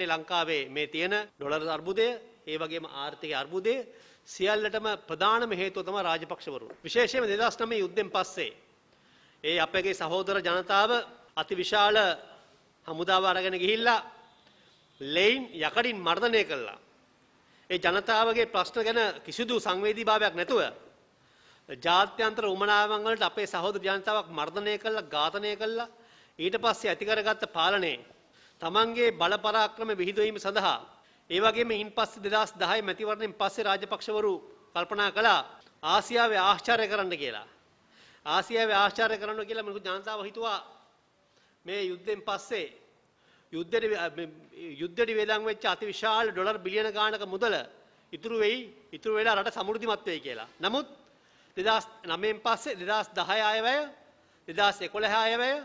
ලංකාවේ මේ තියෙන ඩොලර් අර්බුදය, ඒ වගේම ආර්ථික අර්බුදය සියල්ලටම ප්‍රධානම හේතුව තමයි රාජපක්ෂවරු. විශේෂයෙන්ම 2009 යුද්ධෙන් පස්සේ ඒ අපගේ සහෝදර ජනතාව අතිවිශාල හමුදාව අරගෙන ගිහිල්ලා ලෙයින් යකඩින් මර්ධනය කළා. ඒ ජනතාවගේ ප්‍රශ්න ගැන කිසිදු සංවේදීභාවයක් නැතුව ජාත්‍යන්තර උමනාවන් වලට අපේ සහෝදර ජනතාවක් මර්ධනය කළා, ඝාතනය කළා. ඊට පස්සේ ඇති කරගත්ත පාලනයේ තමන්ගේ බල පරාක්‍රම විහිදුවීම සඳහා ඒ වගේම ඉන්පස්සේ 2010 මැතිවරණයෙන් පස්සේ රාජපක්ෂවරු කල්පනා කළා ආසියාවේ ආශ්චර්ය කරන්න කියලා. ආසියාවේ ආශ්චර්ය කරන්න කියලා මොකද ජනතාව හිතුවා මේ යුද්ධෙන් පස්සේ යුද්ධෙට වේදන් වෙච්ච අතිවිශාල ඩොලර් බිලියන ගාණක මුදල ඉතුරු වෙලා රට සමෘද්ධිමත් වෙයි කියලා. නමුත් 2009න් පස්සේ 2010 ආයවැය 2011 ආයවැය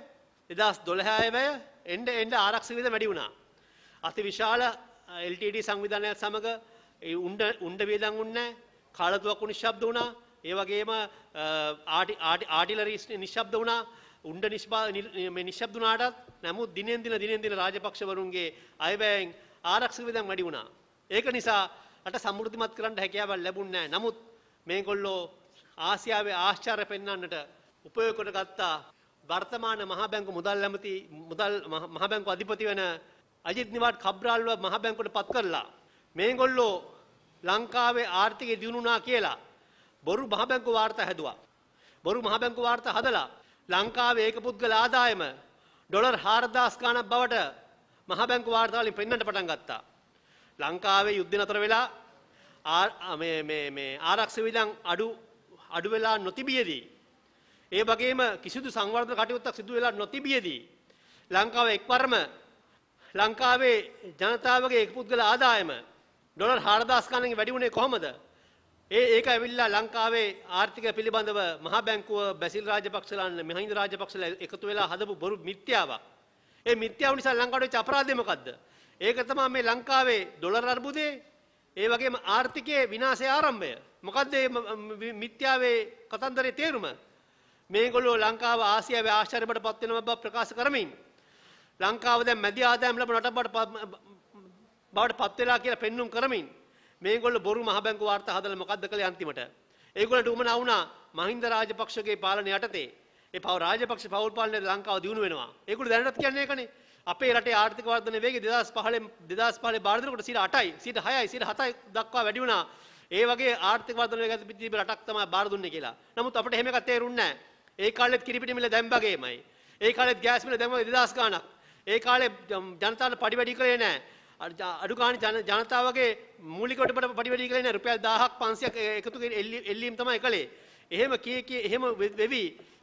2012 ආයවැය එන්න ආරක්ෂක වියදම වැඩි වුණා. අතිවිශාල LTD සංවිධානයත් සමග උණ්ඩ වියදම් වුණේ නැහැ. කාලතුවක්කු නිශ්ශබ්ද වුණා. ඒ වගේම ආටිලරි නිශ්ශබ්ද වුණා. උණ්ඩ නිශ්ශබ්ද වුණාටත් නමුත් දිනෙන් දින රාජපක්ෂවරුන්ගේ අයවැයෙන් ආරක්ෂක වියදම් වැඩි වුණා. ඒක නිසා රට සමෘද්ධිමත් කරන්න හැකියාවක් ලැබුණේ නැහැ. නමුත් මේගොල්ලෝ ආසියාවේ ආශ්චර්ය පෙන්වන්නට උපයෝග කරගත්තා වර්තමාන මහ බැංකු මුදල් මහ බැංකු අධිපති වෙන අජිත් නිවාඩ් කබ්‍රාල්ව මහ බැංකුවට පත් කරලා මේගොල්ලෝ ලංකාවේ ආර්ථිකය දියුණුනා කියලා බොරු මහ බැංකු වාර්තා හැදුවා. බොරු මහ බැංකු වාර්තා හදලා ලංකාවේ ඒක පුද්ගල ආදායම ඩොලර් 4000 ගණන් බවට මහ බැංකු වාර්තා වලින් පෙන්වන්න පටන් ගත්තා. ලංකාවේ යුද්ධ නතර වෙලා මේ ආරක්ෂක වියදම් අඩු වෙලා නොතිබියදී ඒ වගේම කිසිදු සංවර්ධන කටයුත්තක් සිදු වෙලා නොතිබියදී ලංකාවේ එක්වරම ලංකාවේ ජනතාවගේ එක පුද්ගල ආදායම ඩොලර් 4000 ගණන් වැඩි වුණේ කොහොමද? ඒක ඇවිල්ලා ලංකාවේ ආර්ථිකය පිළිබඳව මහා බැංකුව බැසිල් රාජපක්ෂලා මහින්ද රාජපක්ෂලා එකතු වෙලා හදපු බොරු මිත්‍යාවක්. ඒ මිත්‍යාව නිසා ලංකාවට වෙච්ච අපරාධය මොකද්ද? ඒක තමයි මේ ලංකාවේ ඩොලර් අර්බුදේ ඒ වගේම ආර්ථිකයේ විනාශයේ ආරම්භය. මොකද්ද මේ මිත්‍යාවේ කතන්දරේ තේරුම? මේගොල්ලෝ ලංකාව ආසියාවේ ආශ්චර්යයට පත් වෙන බව ප්‍රකාශ කරමින් ලංකාව දැන් මැදි ආදායම් ලබන රටක් බවට පත් වෙලා කියලා පෙන්눔 කරමින් මේගොල්ලෝ බොරු මහ බැංකු වාර්තා හදලා මොකද්ද කළේ අන්තිමට? ඒගොල්ලන්ට උමනා වුණා මහින්ද රාජපක්ෂගේ පාලනය යටතේ ඒ රාජපක්ෂ පෞල් පාලනයේ ලංකාව දියුණු වෙනවා. ඒගොල්ලෝ දැනටත් කියන්නේ ඒකනේ. අපේ රටේ ආර්ථික වර්ධනය වේගය 2015 බාර දෙනකොට 8%යි 6%යි 7%යි දක්වා වැඩි වුණා. ඒ වගේ ආර්ථික වර්ධනය වේගය රටක් තමයි බාර දුන්නේ කියලා. නමුත් අපිට එහෙම එකක් තේරුන්නේ නැහැ. ඒ කාලෙත් කිරිපිටි මිල දැන් වගේමයි. ඒ කාලෙත් ගෑස් මිල දැන් වගේ 2000 ගාණක්. ඒ කාලේ ජනතාවට පඩි වැඩි කරේ නැහැ. අඩු ගානේ ජනතාවගේ මූලික වලට පඩි වැඩි කරේ නැහැ. රුපියල් 1000ක් 500ක් එකතු එල්ලීම් තමයි කළේ. එහෙම එහෙම වෙවි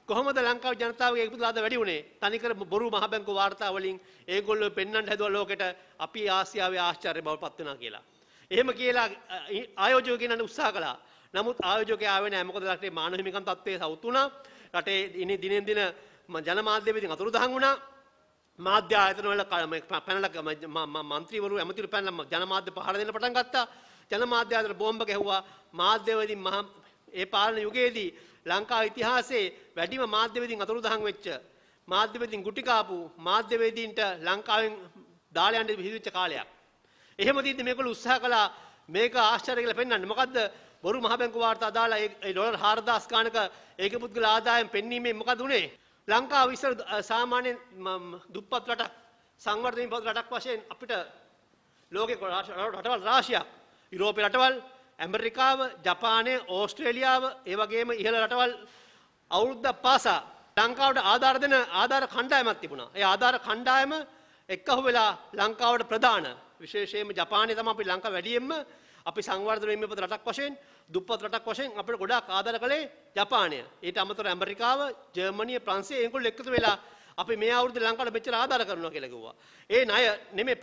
කොහොමද ලංකාවේ ජනතාවගේ එකතුලාද වැඩි වුණේ? තනිකර බොරු මහ බැංකු වාර්තා වලින් ඒගොල්ලෝ පෙන්වන්න හැදුවා ලෝකෙට අපි ආසියාවේ ආශ්චර්ය බවට පත් වෙනවා කියලා. එහෙම කියලා ආයෝජකයෝ කියන්න උත්සාහ කළා. නමුත් ආයෝජකයා ආවේ නැහැ. මොකද රටේ මානව හිමිකම් තත්ත්වයේ සවුත් වුණා. රටේ දිනෙන් දින ජනමාධ්‍ය වලින් අතුරුදහන් වුණා. මාධ්‍ය ආයතන වල පැනලා മന്ത്രിවරු ඇමතිවරු පැනලා ජනමාධ්‍ය පහර දෙන්න පටන් ගත්තා. ජනමාධ්‍ය ආයතන බෝම්බ ගැහුවා. මාධ්‍ය වලින් ඒ පාලන යුගයේදී ලංකා ඉතිහාසයේ වැඩිම මාධ්‍ය වේදීන් අතුරුදහන් වෙච්ච මාධ්‍ය වේදීන් ගුටි කාපු මාධ්‍ය වේදීන්ට ලංකාවෙන් දාලා යන්න විහිදුවෙච්ච කාලයක්. එහෙම තියද්දි මේගොල්ලෝ උත්සාහ කළා මේක ආශ්චර්ය කියලා පෙන්වන්න. මොකද්ද බොරු මහ බැංකු වාර්තා දාලා ඒ ඩොලර් 4000 ගානක ඒක පුද්ගල ආදායම් පෙන්වීමේ මොකද උනේ? ලංකාව ඉස්සර සාමාන්‍ය දුප්පත් රටක් සංවර්ධන රටක් වශයෙන් අපිට ලෝකේ රටවල් රාශියක් යුරෝපේ රටවල් ඇමරිකාව, ජපානය, ඕස්ට්‍රේලියාව ඒ වගේම ඉහළ රටවල් අවුරුද්දක් පාසා ලංකාවට ආධාර දෙන ආධාර කණ්ඩායමක් තිබුණා. ඒ ආධාර කණ්ඩායම එක්කහුව වෙලා ලංකාවට ප්‍රධාන විශේෂයෙන්ම ජපානයේ තමයි අපි ලංකාව වැඩියෙන්ම අපි සංවර්ධන වෙමින් ඉපද රටක් වශයෙන් දුප්පත් රටක් වශයෙන් අපිට ගොඩාක් ආධාර කළේ ජපානය. ඊට අමතරව ඇමරිකාව, ජර්මනිය, ප්‍රංශය ඒගොල්ලෝ එකතු වෙලා අපි මේ අවුරුද්දේ ලංකාවට මෙච්චර ආධාර කරනවා කියලා කිව්වා. ඒ ණය නෙමෙයි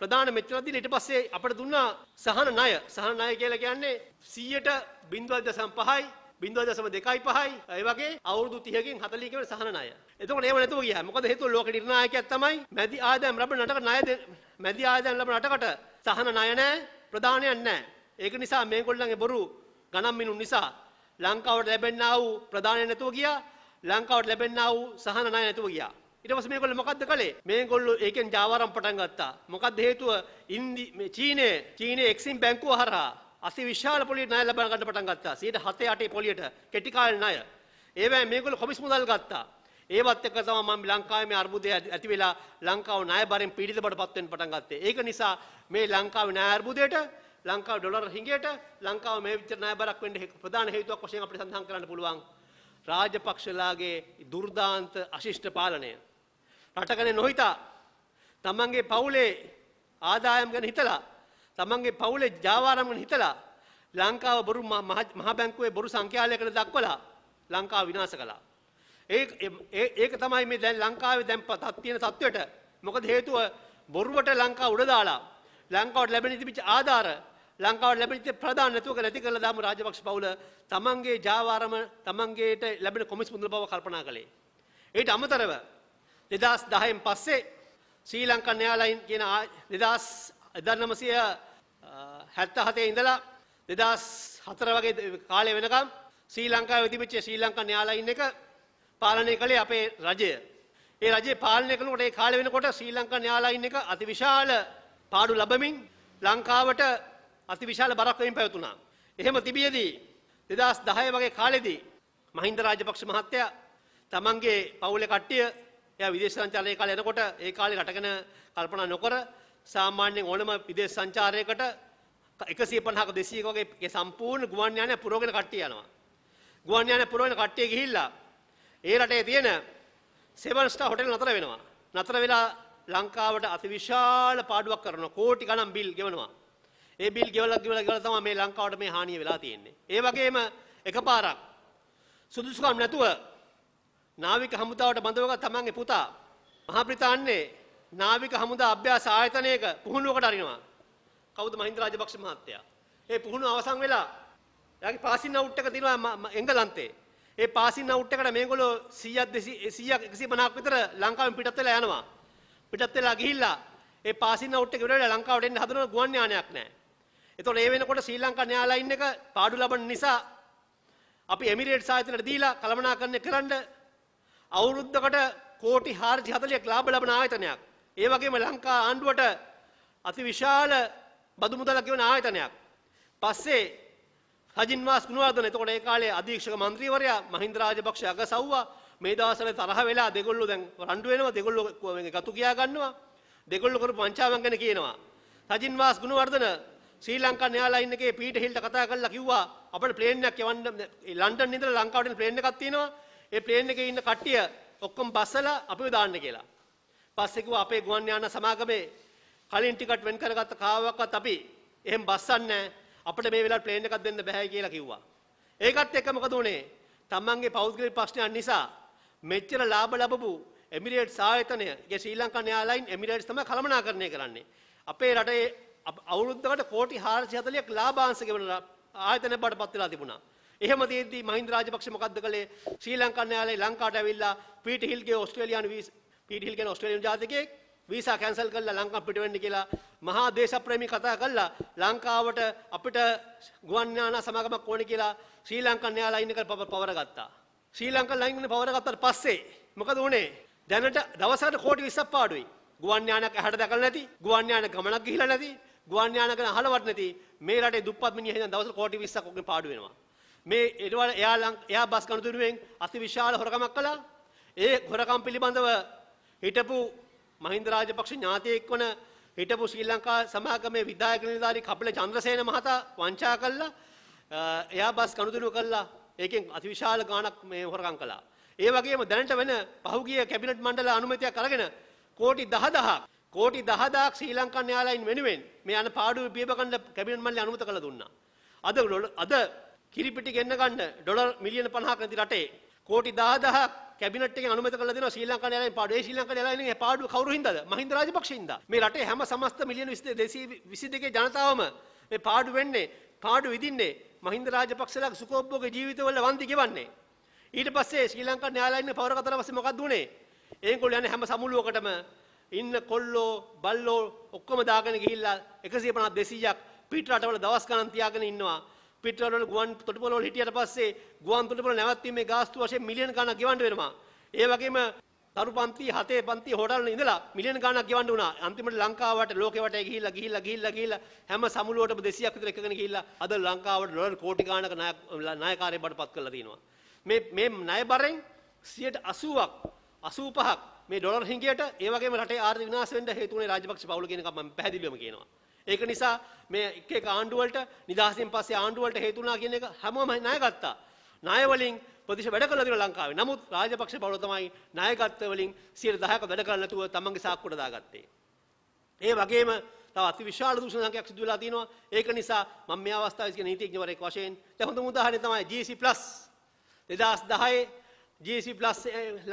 ප්‍රධාන මෙච්චර දීලා ඊට පස්සේ අපිට දුන්නා සහන ණය කියලා කියන්නේ 0.05යි 0.25යි ඒ වගේ අවුරුදු 30කින් 40කින් වෙන සහන ණය. එතකොට ඒව නැතුව ගියා. මොකද හේතුව ලෝක නිර්ණායකයක් තමයි මැදි ආදායම් ලබන රටකට සහන ණය නැහැ, ප්‍රධානයක් නැහැ. ඒක නිසා මේගොල්ලන්ගේ බොරු ගණන් මිනුම් නිසා ලංකාවට ලැබෙන්නා වූ ප්‍රධානය නැතුව ගියා. ලංකාවට ලැබෙන්නා වූ සහන ණය නැතුව ගියා. ඊට පස්සේ මේගොල්ලෝ මොකද්ද කළේ? මේගොල්ලෝ ඒකෙන් ජාවාරම් පටන් ගත්තා. මොකද්ද හේතුව? චීනයේ එක්සිම් බැංකුව හරහා අති විශාල පොලියට ණය ලබා ගන්න පටන් ගත්තා. 7-8 පොලියට කෙටි කාලේ ණය. ඒවැ මේගොල්ලෝ කොමිස් මුදල් ගත්තා. ඒවත් එක්ක තමයි මම ලංකාවේ මේ අර්බුදය ඇති වෙලා ලංකාව ණය බරෙන් පීඩිත බවටපත් වෙන්න පටන් ගත්තේ. ඒක නිසා මේ ලංකාවේ ණය අර්බුදයට, ලංකාවේ ඩොලර් හිඟයට, ලංකාව මේ විතර ණය බරක් වෙන්න ප්‍රධාන හේතුවක් වශයෙන් අපිට සඳහන් කරන්න පුළුවන් රාජපක්ෂලාගේ දුර්දාන්ත අශිෂ්ට පාලනය. රටකනේ නොහිතා තමන්ගේ පවුලේ ආදායම් ගැන හිතලා, තමන්ගේ පවුලේ ජාවාරම් ගැන හිතලා ලංකාව බොරු මහ බැංකුවේ බොරු සංඛ්‍යාලයකට දක්වලා ලංකාව විනාශ කළා. ඒක තමයි මේ දැන් ලංකාවේ දැන් තියෙන තත්ත්වයට. මොකද හේතුව බොරුවට ලංකාව උඩ දාලා ලංකාවට ලැබෙන තිබිච්ච ආධාර, ලංකාවට ලැබෙන ප්‍රධාන නැතුවක නැති කරලා දාමු රාජපක්ෂ පවුල තමන්ගේ ජාවාරම තමන්ගේට ලැබෙන කොමිස් මුදල් බව කල්පනා කළේ. ඊට අමතරව 2010න් පස්සේ ශ්‍රී ලංකන් එයාලයින් කියන 1977 ඉඳලා 2004 වගේ කාලේ වෙනකම් ශ්‍රී ලංකාවේ තිබිච්ච ශ්‍රී ලංකන් එයාලයින් එක පාලනය කළේ අපේ රජය. ඒ රජය පාලනය කරනකොට ඒ කාලේ වෙනකොට ශ්‍රී ලංකන් එයාලයින් එක අතිවිශාල පාඩු ලැබමින් ලංකාවට අතිවිශාල බරක් වෙමින් පැවතුණා. එහෙම තිබියදී 2010 වගේ කාලෙදී මහින්ද රාජපක්ෂ මහත්තයා තමන්ගේ පවුලේ කට්ටිය එයා විදේශ සංචාරයේ කාලේ එනකොට ඒ කාලේ රටගෙන කල්පනා නොකර සාමාන්‍යයෙන් ඕනම විදේශ සංචාරයකට 150ක 200ක වගේ සම්පූර්ණ ගුවන් යානය පුරවගෙන කට්ටිය යනවා. ගුවන් යානය පුරවගෙන කට්ටිය ගිහිල්ලා ඒ රටේ තියෙන 7 ස්ටාර් හොටෙල් නතර වෙනවා. නතර වෙලා ලංකාවට අතිවිශාල පාඩුවක් කරනවා. කෝටි ගණන් බිල් ගෙවනවා. ඒ බිල් ගෙවලා තමයි මේ ලංකාවට මේ හානිය වෙලා තියෙන්නේ. ඒ වගේම එකපාරක් සුදුසුකම් නැතුව නාවික හමුදාවට බඳවගත් තමන්ගේ පුතා මහා බ්‍රිතාන්‍යයේ නාවික හමුදා අභ්‍යාස ආයතනයක පුහුණුවකට අරිනවා. කවුද? මහින්ද රාජපක්ෂ මහත්තයා. ඒ පුහුණුව අවසන් වෙලා එයාගේ පාසින් අවුට් එක තියෙනවා එංගලන්තේ. ඒ පාසින් අවුට් එකට මේගොල්ලෝ 150ක් විතර ලංකාවෙන් පිටත් වෙලා යනවා. පිටත් වෙලා ගිහිල්ලා ඒ පාසින් අවුට් එක ඉවරලා ලංකාවට එන්න හදන ගුවන් යානයක් නැහැ. ඒතකොට ඒ වෙනකොට ශ්‍රී ලංකා එයාලයින් එක පාඩු ලබන නිසා අපි එමිරේට්ස් ආයතනයට දීලා කළමනාකරණය කරන්න අවුරුද්දකට කෝටි 440ක් ලාභ ලබන ආයතනයක්. ඒ වගේම ලංකා ආණ්ඩුවට අතිවිශාල බදු මුදලක් ගෙවන ආයතනයක්. පස්සේ රජින්වාස් ගුණවර්ධන එතකොට ඒ කාලේ අධීක්ෂක මන්ත්‍රීවරයා මහින්ද රාජපක්ෂ අගසව්වා. මේ දවස්වල තරහ වෙලා දෙගොල්ලෝ දැන් රණ්ඩු වෙනවා. දෙගොල්ලෝ ගතු කියා ගන්නවා. දෙගොල්ලෝ කරපු වංචාවන් ගැන කියනවා. රජින්වාස් ගුණවර්ධන ශ්‍රී ලංකා එයාලයින් එකේ පීටර් හිල්ට කතා කරලා කිව්වා අපිට ප්ලේන් එකක් යවන්න ලන්ඩන් ඉඳලා ලංකාවට ප්ලේන් එකක් තියෙනවා. ඒ ප්ලේන් එකේ ඉන්න කට්ටිය ඔක්කොම බස්සලා අපිව දාන්න කියලා. පස්සේ කිව්වා අපේ ගුවන් යාන සමාගමේ කලින් ටිකට් වෙන් කරගත්ත කාවක්වත් අපි එහෙම බස්සන්නේ අපිට මේ වෙලාවට ප්ලේන් එකක් දෙන්න බෑ කියලා කිව්වා. ඒකත් එක්ක මොකද උනේ? තමන්ගේ පෞද්ගලික ප්‍රශ්නයන් නිසා මෙච්චර ලාභ ලැබපු එමිරේට්ස් ආයතනය, ඒ ශ්‍රී ලංකන් එයාලයින් එමිරේට්ස් තමයි කළමනාකරණය කරන්නේ. අපේ රටේ අවුරුද්දකට කෝටි 440ක් ලාභාංශ ගෙවන ආයතන බඩපත් වෙලා තිබුණා. එහෙම තියෙද්දි මහින්ද රාජපක්ෂ මොකද්ද කළේ? ශ්‍රී ලංකන් එයාලේ ලංකාවට ඇවිල්ලා පීටර් හිල්ගේ ඕස්ට්‍රේලියානු ජාතිකයෙක් වීසා කැන්සල් කරලා ලංකාව පිට වෙන්න කියලා මහා දේශප්‍රේමී කතා කළා. ලංකාවට අපිට ගුවන් යාන සමාගමක් ඕනේ කියලා ශ්‍රී ලංකන් එයාලයින් එක පවර ගත්තා. ශ්‍රී ලංකන් ලයින් එක පවර ගත්තාට පස්සේ මොකද වුනේ? දැනට දවසකට කෝටි 20ක් පාඩුයි. ගුවන් යානයක් ඇහැට දැකලා නැති, ගුවන් යාන ගමනක් ගිහිලා නැති, ගුවන් යාන ගැන අහලවත් නැති මේ රටේ දුප්පත් මිනිහ හිටන් දවසට කෝටි 20ක් ඔක්කොම පාඩු වෙනවා. මේ ඊට වල එයා බස් ගනුදෙනුවෙන් අතිවිශාල හොරකමක් කළා. ඒ හොරකම් පිළිබඳව හිටපු මහින්ද රාජපක්ෂ ඥාතියෙක් වන හිටපු ශ්‍රී ලංකා සමාගමේ විධායක නිලධාරී කපිල චන්ද්‍රසේන මහතා වංචා කළා. එයා බස් ගනුදෙනුව කළා. ඒකෙන් අතිවිශාල ගාණක් මේ හොරකම් කළා. ඒ වගේම දැනට වෙන පහුගිය කැබිනට් මණ්ඩල අනුමැතියක් අරගෙන කෝටි 10000ක් ශ්‍රී ලංකන් එයාලයින් වෙනුවෙන් මේ යන පාඩුවේ පියවගන්න කැබිනට් මණ්ඩලය අනුමත කළා දුන්නා. අද කිරිපිටි ගෙන්න ගන්න ඩොලර් මිලියන 50ක් නැති රටේ කෝටි 10000ක් කැබිනට් එකෙන් අනුමත කරලා දෙනවා ශ්‍රී ලංකන් එයාලයින් පාඩුව. ඒ ශ්‍රී ලංකන් එයාලයින් ඒ පාඩුව කවුරු හින්දාද? මහින්ද රාජපක්ෂ හින්දා. මේ රටේ හැම සමස්ත මිලියන 222 ජනතාවම මේ පාඩු වෙන්නේ, පාඩු විදින්නේ මහින්ද රාජපක්ෂලාගේ සුඛෝපභෝග ජීවිතවල වන්දි ගෙවන්නේ. ඊට පස්සේ ශ්‍රී ලංකන් එයාලයින් පවර ගත්තාට පස්සේ මොකක්ද උනේ? ඒගොල්ලෝ යන්නේ හැම සමුළුවකටම ඉන්න කොල්ලෝ බල්ලෝ ඔක්කොම දාගෙන ගිහිල්ලා 150 200ක් පිට රටවල දවස් ගණන් තියාගෙන ඉන්නවා. පිට රටවල ගුවන් තොටුපළ වල හිටියට පස්සේ ගුවන් තොටුපළ නැවැත්වීමේ ගාස්තු වශයෙන් මිලියන ගණන් ගෙවන්න වෙනවා. ඒ වගේම තරු පන්ති 7 පන්ති හොටල් ඉඳලා මිලියන ගාණක් ගෙවන්න වුණා. අන්තිමට ලංකාවට ලෝකෙ වටේ ගිහිල්ලා හැම සමුළුවටම 200ක් විතර එකගෙන ගිහිල්ලා අද ලංකාවට ඩොලර් කෝටි ගාණක ණයකාරයෙක් බඩපත් කරලා තියෙනවා. මේ ණය බරෙන් 80ක් 85ක් මේ ඩොලර් හිඟයට ඒ වගේම රටේ ආර්ථික විනාශ වෙන්න හේතු වුණේ රාජපක්ෂ පවුල කියන එක මම පැහැදිලිවම කියනවා. ඒක නිසා මේ එක ආණ්ඩු වලට නිදහසින් පස්සේ ආණ්ඩු වලට හේතු වුණා කියන එක හැමෝම ණය ගත්තා. ණය වලින් ප්‍රතිශත වැඩ කළා දින ලංකාවේ. නමුත් රාජපක්ෂ පවුල තමයි ණයගත්ත වලින් 10%ක වැඩ කරලා නැතුව තමන්ගේ සාක්කුවට දාගත්තේ. ඒ වගේම තව අති විශාල දූෂණ සංඛ්‍යාවක් සිදු වෙලා තිනවා. ඒක නිසා මම මේ අවස්ථාවේ කියන නීතිඥවරයෙක් වශයෙන් දැන් හොඳම උදාහරණය තමයි GSC+ 2010 GSC+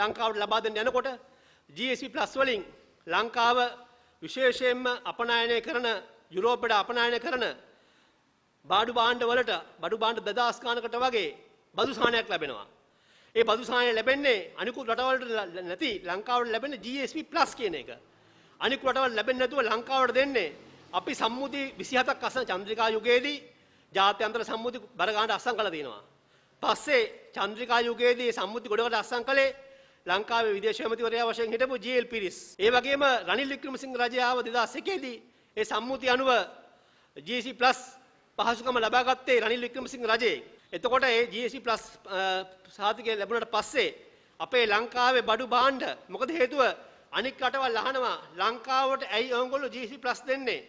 ලංකාවට ලබා දෙන්න යනකොට GSC+ වලින් ලංකාව විශේෂයෙන්ම අපනයනය කරන යුරෝපයට අපනයනය කරන බාඩු භාණ්ඩ වලට බඩු භාණ්ඩ 2000 ගානකට වගේ බදු සහනයක් ලැබෙනවා. ඒ බදු සහනය ලැබෙන්නේ අනිකුත් රටවලට නැති ලංකාවට ලැබෙන GSP+ කියන එක. අනිකුත් රටවල ලැබෙන්නේ නැතුව ලංකාවට දෙන්නේ අපි සම්මුති 27ක් අසන චන්ද්‍රිකා යුගයේදී ජාත්‍යන්තර සම්මුති බර ගන්නට අස්සම් කළා තියෙනවා. පස්සේ චන්ද්‍රිකා යුගයේදී සම්මුති ගොඩකට අස්සම් කළේ ලංකාවේ විදේශ ඇමතිවරයා වශයෙන් හිටපු ජී.එල්. පිරිස්. ඒ වගේම රනිල් වික්‍රමසිංහ රජය ආව 2001 දී ඒ සම්මුති අනුව GSP+ පහසුකම ලබා ගත්තේ රනිල් වික්‍රමසිංහ රජයේ. එතකොට ඒ GSP+ සාතිකය ලැබුණාට පස්සේ අපේ ලංකාවේ බඩු භාණ්ඩ මොකද හේතුව අනික් රටවල් අහනවා ලංකාවට ඇයි ඕගොල්ලෝ GSP+ දෙන්නේ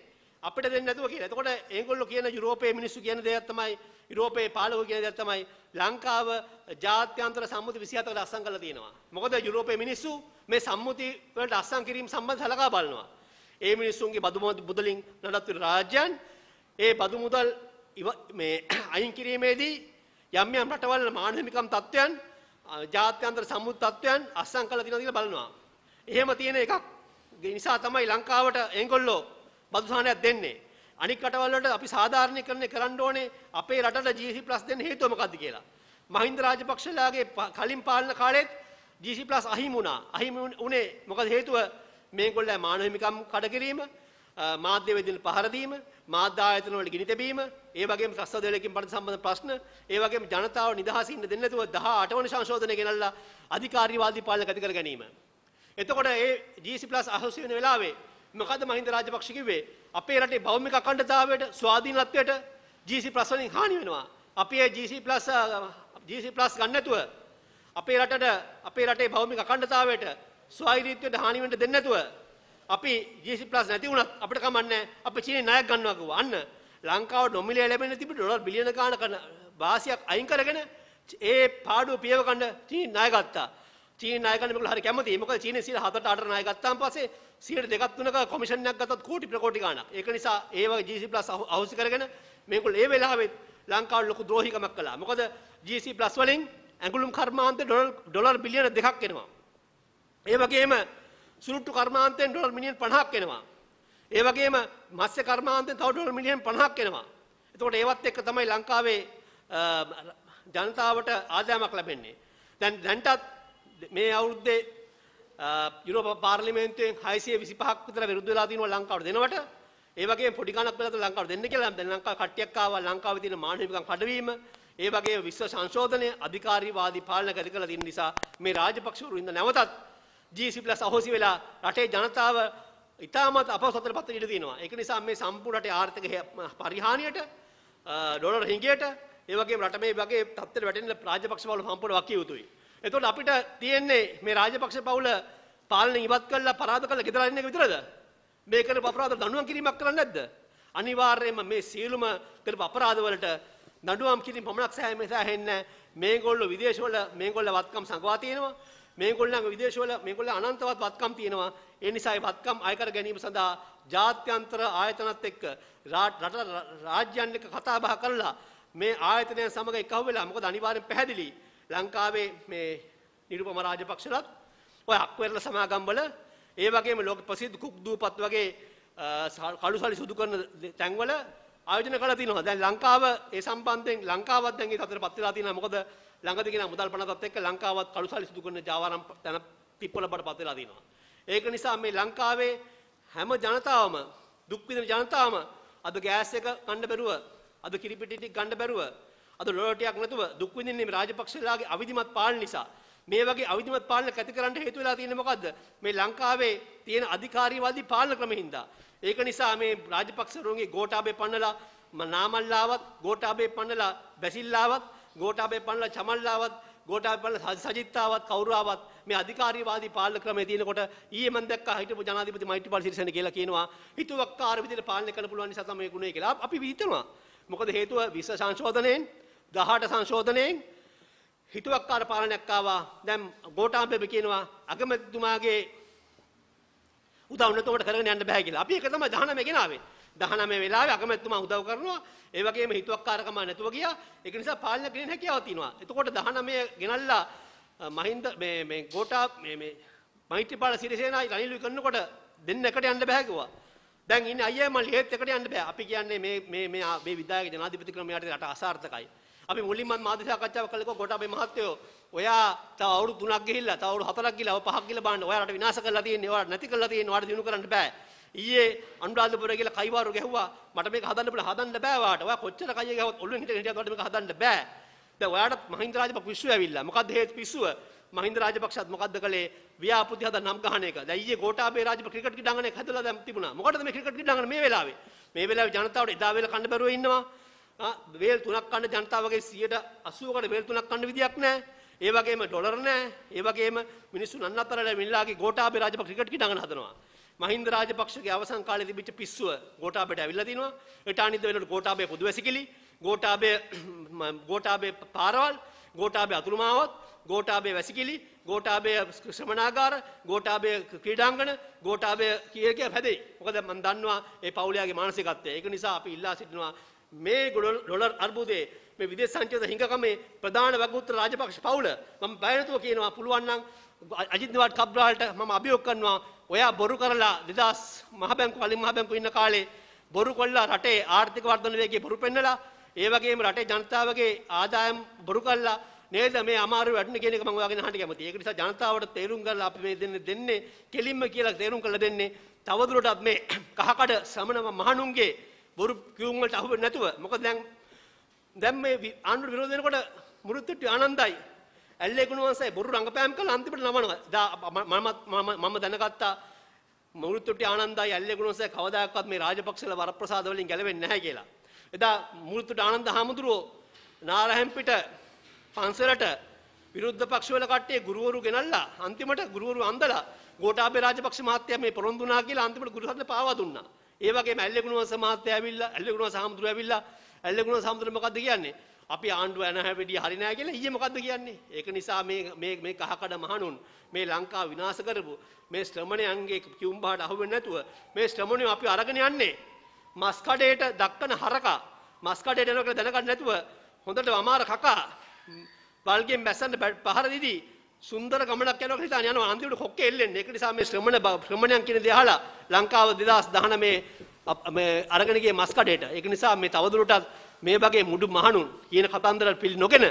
අපිට දෙන්නේ නැතුව කියලා. එතකොට ඒගොල්ලෝ කියන යුරෝපයේ මිනිස්සු කියන දෙයක් තමයි යුරෝපයේ පාලකෝ කියන දෙයක් තමයි ලංකාව ජාත්‍යන්තර සම්මුති 27කට අස්සම් කරලා තියෙනවා. මොකද යුරෝපයේ මිනිස්සු මේ සම්මුති වලට අස්සම් කිරීම සම්බන්ධ සලකා බලනවා. ඒ මිනිස්සුන්ගේ බදු මුදලින් නඩත්තු රාජ්‍යයන් ඒ බදු මුදල් මේ අයින් කිරීමේදී යම් යම් රටවල් මානව හිමිකම් තත්ත්වයන් ජාත්‍යන්තර සම්මුති තත්ත්වයන් අස්සම් කරලා තියෙනවා කියලා බලනවා. එහෙම තියෙන එකක් නිසා තමයි ලංකාවට ඒගොල්ලෝ බදු සහනයක් දෙන්නේ. අනික් රටවල් වලට අපි සාධාරණීකරණය කරන්න ඕනේ අපේ රටට GSP+ දෙන්න හේතුව මොකද්ද කියලා. මහින්ද රාජපක්ෂලාගේ කලින් පාලන කාලෙත් GSP+ අහිමි වුණා. අහිමි උනේ මොකද හේතුව මේගොල්ලෝ මානව හිමිකම් කඩ කිරීම, මාධ්‍ය වේදින පහර දීම, මාධ්‍ය ආයතන වල ගිනි තැබීම, ඒ වගේම ත්‍රස්තදලකින් පරිදි සම්බන්ධ ප්‍රශ්න, ඒ වගේම ජනතාව නිදහසින් ඉන්න දෙන්නේ නැතුව 18 වන සංශෝධනය ගෙනල්ලා අධිකාරීවාදී පාලන ගති කර ගැනීම. එතකොට ඒ GSP+ අහසු වෙන වෙලාවේ මොකද මහින්ද රාජපක්ෂ කිව්වේ අපේ රටේ භෞමික අඛණ්ඩතාවයට ස්වාධීනත්වයට GSP+ වලින් හානි වෙනවා. අපි ඒ GSP+ ගන්න නැතුව අපේ රටේ භෞමික අඛණ්ඩතාවයට ස්වාධීනත්වයට හානි වෙන්න දෙන්නේ නැතුව අපි GSP+ නැති වුණත් අපිට කමන්නේ අපි චීනේ ණයක් ගන්නවා කිව්වා. අන්න ලංකාවට නොමිලේ ලැබෙන තිබුණු ඩොලර් බිලියන ගානක වාසියක් අයින් කරගෙන ඒ පාඩුව පියව ගන්න චීන ණය ගත්තා. චීන ණය ගන්න මේගොල්ලෝ හරි කැමතියි. මොකද චීනේ 7ට 8ට ණය ගත්තාන් පස්සේ 2ක 3ක කොමිෂන් එකක් ගත්තත් කෝටි ප්‍රකෝටි ගාණක්. ඒක නිසා ඒ වගේ GSP+ අහුසි කරගෙන මේගොල්ලෝ ඒ වෙලාවෙත් ලංකාවට ලොකු ද්‍රෝහිකමක් කළා. මොකද GSP+ වලින් ඇඟලුම් කර්මාන්තේ ඩොලර් බිලියන 2ක් එනවා. ඒ වගේම සුළුට්ටු කර්මාන්තයෙන් ඩොලර් මිලියන් 50ක් එනවා. ඒ වගේම මත්ස්‍ය කර්මාන්තයෙන් තව ඩොලර් මිලියන් 50ක් එනවා. එතකොට ඒවත් එක්ක තමයි ලංකාවේ ජනතාවට ආදායමක් ලැබෙන්නේ. දැන්ටත් මේ අවුරුද්දේ යුරෝප පාර්ලිමේන්තුවෙන් 625ක් විතර විරුද්ධ වෙලා තිනවා ලංකාවට දෙනවට. ඒ වගේම පොඩි ගණක් වෙලා ලංකාවට දෙන්න කියලා දැන් ලංකාව කට්ටියක් ආවා ලංකාවේ තියෙන මානව හිමිකම් කඩවීම ඒ වගේ විශ්ව සංශෝධනය අධිකාරීවාදී පාලන ගති කරලා තියෙන නිසා මේ රාජපක්ෂවරු ඉන්න නැවතත් GSP+ අහෝසි වෙලා රටේ ජනතාව ඉතාමත් අපහසුතාවයට පත් වෙන්න ඉඩ තියෙනවා. ඒක නිසා මේ සම්පූර්ණ රටේ ආර්ථික පරිහානියට ඩොලර් හිඟයට ඒ වගේම රට මේ වගේ තත්ත්වයට වැටෙන්න රාජපක්ෂ පවුල සම්පූර්ණ වකිය යුතුයි. එතකොට අපිට තියෙන්නේ මේ රාජපක්ෂ පවුල පාලනය ඉවත් කරලා පරාද කරලා ගෙදර ඉන්න එක විතරද? මේ කරපු අපරාධ දඬුවම් කිරීමක් කරන්නේ නැද්ද? අනිවාර්යයෙන්ම මේ සියලුම කරපු අපරාධ වලට දඬුවම් කිරීම පමණක් සෑහෙන්නේ මේගොල්ලෝ විදේශවල මේගොල්ලෝ වත්කම් සංගවා තියෙනවා. මේගොල්ලන්ගේ විදේශවල මේගොල්ලෝ අනන්තවත් වත්කම් තියෙනවා. ඒ නිසා ඒ වත්කම් අය කර ගැනීම සඳහා ජාත්‍යන්තර ආයතනත් එක්ක රට රාජ්‍යයන් එක්ක කතා බහ කරලා මේ ආයතනයන් සමග එකහුව වෙලා මොකද අනිවාර්යෙන් පැහැදිලි ලංකාවේ මේ නිරුපම රාජපක්ෂලත් ඔය අක්වැරල සමාගම් වල ඒ වගේම ලෝක ප්‍රසිද්ධ කුක් දූපත් වගේ කළුසලි සුදු කරන තැන්වල ආයෝජන කරලා තිනවා. දැන් ලංකාව ඒ සම්බන්ධයෙන් ලංකාවත් දැන් ඒ තත්ත්වයටපත් වෙලා තියෙනවා. මොකද ළඟදී කියන මුදල් පනතත් එක්ක ලංකාවත් කළුසලි සුදු කරන ජාවාරම් තැන පිප්පල බඩපත් වෙලා තිනවා. ඒක නිසා මේ ලංකාවේ හැම ජනතාවම දුක් විඳින ජනතාවම අද ගෑස් එක ගන්න බැරුව අද කිරිපිටි ටික ගන්න බැරුව අද ඩොලර් ටිකක් නැතුව දුක් විඳින්නේ මේ රාජපක්ෂලාගේ අවිධිමත් පාලන නිසා. මේ වගේ අවිධිමත් පාලනයක් ඇති කරන්න හේතු වෙලා තියෙන්නේ මොකද්ද? මේ ලංකාවේ තියෙන අධිකාරීවාදී පාලන ක්‍රමෙහිඳා. ඒක නිසා මේ රාජපක්ෂරුන්ගේ ගෝඨාභය පන්නලා නාමල්ලාවත්, ගෝඨාභය පන්නලා බැසිල්ලාවත්, ගෝඨාභය පන්නලා චමල්ලාවත්, ගෝඨාභය පන්නලා සජිත්තාවත් කවුරුාවත් මේ අධිකාරීවාදී පාලන ක්‍රමයේ තියෙනකොට ඊයේ මම දැක්කා හිටපු ජනාධිපති මෛත්‍රීපාල සිරිසේන කියලා කියනවා හිතුවක්කාර විදිහට පාලනය කරන්න පුළුවන් නිසා තමයි ගුණය කියලා. අපි හිතනවා. මොකද හේතුව 20 සංශෝධනයෙන් 18 සංශෝධනයෙන් හිතුවක්කාර පාලනයක් ආවා. දැන් ගෝඨාභය කියනවා අගමැතිතුමාගේ උදව් නැතුවට කරගෙන යන්න බෑ කියලා. අපි ඒක තමයි 19 ගෙනාවේ. 19 වෙලාවේ අගමැතිතුමා උදව් කරනවා. ඒ වගේම හිතුවක්කාරකම නැතුව ගියා. ඒක නිසා පාලනය කිරීම හැකියාවක් තියෙනවා. එතකොට 19 ගෙනල්ලා මහින්ද මේ ගෝඨා මේ මෛත්‍රීපාල සිරිසේනයි රනිල් විකරනකොට දෙන්න එකට යන්න බෑ කිව්වා. දැන් ඉන්නේ අයියා මල්ලි ඒත් එකට යන්න බෑ. අපි කියන්නේ මේ විධායක ජනාධිපති ක්‍රමයට රට අසාර්ථකයි. අපි මුලින්ම මාධ්‍ය සාකච්ඡාවක් කළේ ගෝඨාභය මහත්තයෝ ඔයා තව අවුරුදු 3ක් ගිහිල්ලා තව අවුරුදු 4ක් ගිහිල්ලා ඔය 5ක් ගිහිල්ලා බලන්න ඔයා රට විනාශ කරලා තියෙන්නේ ඔයාලා නැති කරලා තියෙන්නේ ඔයාලා දිනු කරන්න බෑ. ඊයේ අනුරාධපුර ගිහලා කයිවාරු ගැහුවා මට මේක හදන්න බෑ ඔයාට. ඔයා කොච්චර කයිය ගැහුවත් ඔළුවෙන් හිටියත් ඔයාට මේක හදන්න බෑ. දැන් ඔයාට මහින්ද රාජපක්ෂ පිස්සු ඇවිල්ලා. මොකද්ද හේතු පිස්සුව? මහින්ද රාජපක්ෂත් මොකද්ද කළේ? ව්‍යාපෘති හදා නම් ගහන එක. දැන් ඊයේ ගෝඨාභය රාජපක්ෂ ක්‍රිකට් ක්‍රීඩාංගණයක් හදලා දැන් තිබුණා. මොකටද මේ ක්‍රිකට් ක්‍රීඩාංගණ මේ වෙලාවේ? මේ වෙලාවේ ජනතාවට එදා වේල කන්න බැරුව ඉන්නවා. වේල් 3ක් කන්න ජනතාවගේ 80%කට වේල් 3ක් කන්න විදියක් නැහැ. ඒ වගේම ඩොලර් නැහැ. ඒ වගේම මිනිස්සු නන්නතරලා මිල්ලාගේ ගෝඨාභය රාජපක්ෂ ක්‍රිකට් ක්‍රීඩාංගණ හදනවා. මහින්ද රාජපක්ෂගේ අවසන් කාලේ තිබිච්ච පිස්සුව ගෝඨාභයට ඇවිල්ලා තිනවා. ඊටානිද්ද වෙනකොට ගෝඨාභය පොදු වැසිකිලි, ගෝඨාභය පාරවල්, ගෝඨාභය අතුරුමාවත්, ගෝඨාභය වැසිකිලි, ගෝඨාභය ශ්‍රමණාගාර, ගෝඨාභය ක්‍රීඩාංගණ, ගෝඨාභය කිය හැදෙයි. මොකද මම දන්නවා ඒ පවුලයාගේ මානසිකත්වය. ඒක නිසා අපි ඉල්ලා සිටිනවා මේ ඩොලර් අර්බුදයේ මේ විදේශ සංචිත හිඟකමේ ප්‍රධාන වගඋත්තර රාජපක්ෂ පවුල මම බය නැතුව කියනවා පුළුවන් නම් අජිත් නිවාඩ් කබ්‍රාල්ට මම අභියෝග කරනවා ඔයා බොරු කරලා 2000 මහ බැංකුව කලින් මහ බැංකුව ඉන්න කාලේ බොරු කළා රටේ ආර්ථික වර්ධන වේගය බොරු පෙන්නලා ඒ වගේම රටේ ජනතාවගේ ආදායම් බොරු කළා නේද මේ අමාරු වැඩන කියන එක මම ඔයාගෙන අහන්න කැමතියි. ඒක නිසා ජනතාවට තේරුම් ගන්න අපි මේ දෙන්නේ කෙලින්ම කියලා තේරුම් කරලා දෙන්නේ තවදුරටත් මේ කහකඩ ශ්‍රමණ මහණුන්ගේ බොරු කියුම් වලට අහු වෙන්නේ නැතුව. මොකද දැන් මේ ආණ්ඩුවට විරෝධ වෙනකොට මුරුත්තුට්ටි ආනන්දයි ඇල්ලේ ගුණවංශයි බොරු රංගපෑම් කළා අන්තිමට නමනවා. මම දැනගත්තා මුරුත්තුට්ටි ආනන්දයි ඇල්ලේ ගුණවංශයි කවදාකවත් මේ රාජපක්ෂල වරප්‍රසාද වලින් ගැලවෙන්නේ නැහැ කියලා. එදා මුරුත්තුට්ටි ආනන්ද හාමුදුරුවෝ නාරහෙම්පිට පන්සලට විරුද්ධ පක්ෂ වල කට්ටිය ගුරුවරු ගෙනල්ලා අන්තිමට ගුරුවරු අන්දලා ගෝඨාභය රාජපක්ෂ මහත්තයා මේ පොරොන්දු වුණා කියලා අන්තිමට ගුරු හදලා පාවා දුන්නා. ඒ වගේම ඇල්ලේ ගුණවංශ මහත්තයා ඇවිල්ලා ඇල්ලේ ගුණවංශ හාමුදුරුවෝ ඇවිල්ලා ඇල්ලේ ගුණවංශ හාමුදුරුවෝ මොකද්ද කියන්නේ? අපි ආණ්ඩුව යන හැවිදිය හරි නෑ කියලා ඊයේ මොකද්ද කියන්නේ? ඒක නිසා මේ කහකඩ මහණුන් මේ ලංකාව විනාශ කරපු මේ ශ්‍රමණයන්ගේ කියුම්බාට අහු වෙන්නේ නැතුව මේ ශ්‍රමණයෝ අපි අරගෙන යන්නේ මස් කඩේට දක්කන හරකා මස් කඩේට යනකොට දැනගන්න නැතුව හොඳට වමාර කකා වල්ගෙන් බැස්සන්න පහර දීදී සුන්දර ගමනක් යනවා කියලා යනවා අන්තිමට කොක්කේ එල්ලෙන්නේ. ඒක නිසා මේ ශ්‍රමණයන් කියන දේ අහලා ලංකාව 2019 මේ අරගෙන ගියේ මස් කඩේට. ඒක නිසා මේ තවදුරටත් මේ වගේ මුඩු මහණුන් කියන කතන්දර පිළි නොගෙන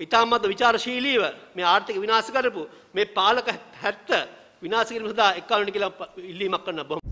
ඊටමත් විචාරශීලීව මේ ආර්ථික විනාශ කරපු මේ පාලක හැත්ත විනාශ කිරීම සඳහා එක්කලුණ කියලා ඉල්ලීමක් කරන්න බොහොම